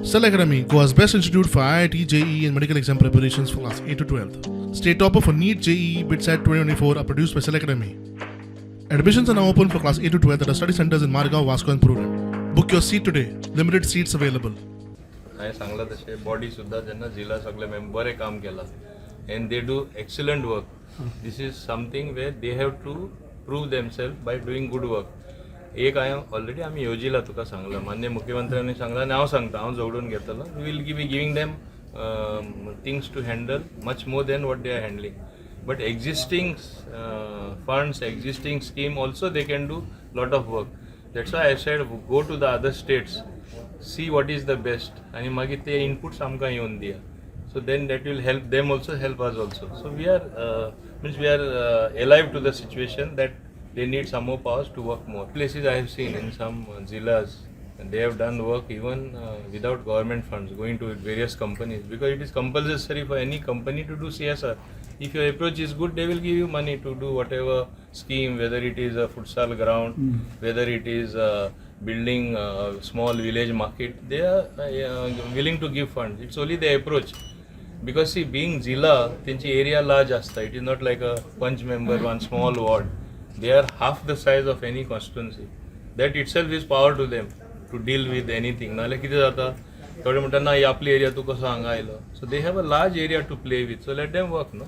Cell Academy, Goa's best institute for IIT, JEE and medical exam preparations for class 8 to 12th. State topper for NEET, JEE, BITSAT 2024 are produced by Cell Academy. Admissions are now open for class 8 to 12th at our study centers in Margao, Vasco and Purun. Book your seat today. Limited seats available. हांवें सांगलां तशें body सुद्दां जेन्ना जिला सगळे बरें काम केलां and they do excellent work. This is something where they have to prove themselves by doing good work. एक हांवें ऑलरेडी आमी येवजिला तुका सांगलां, मान्य मुख्यमंत्र्यांनी सांगलां आनी हांव सांगता, हांव जोडून घेतलो. We will be giving them things to handle much more than what they are handling. But existing funds, existing scheme also they can do lot of work. That's why I said go to the other states, see what is the best आणि मागीर ते inputs आमकां येवन दिया. So then that will help them also, help us also. So we are alive to the situation that they need some more powers to work more. Places I have seen in some zilas, and they have done work even without government funds, going to various companies, because it is compulsory for any company to do CSR. If your approach is good, they will give you money to do whatever scheme, whether it is a futsal ground, whether it is building a small village market. They are willing to give funds. It's only the approach. Because see, being Zilla, त्यांची area large असता. It is not like a punch member, one small ward. They are half the size of any constituency. That itself is power to them to deal with anything. नाले किती जाता? थोडे म्हणतात ना, आपली area तू कसं हांगा आयलो. So they have a large area to play with. So let them work, no?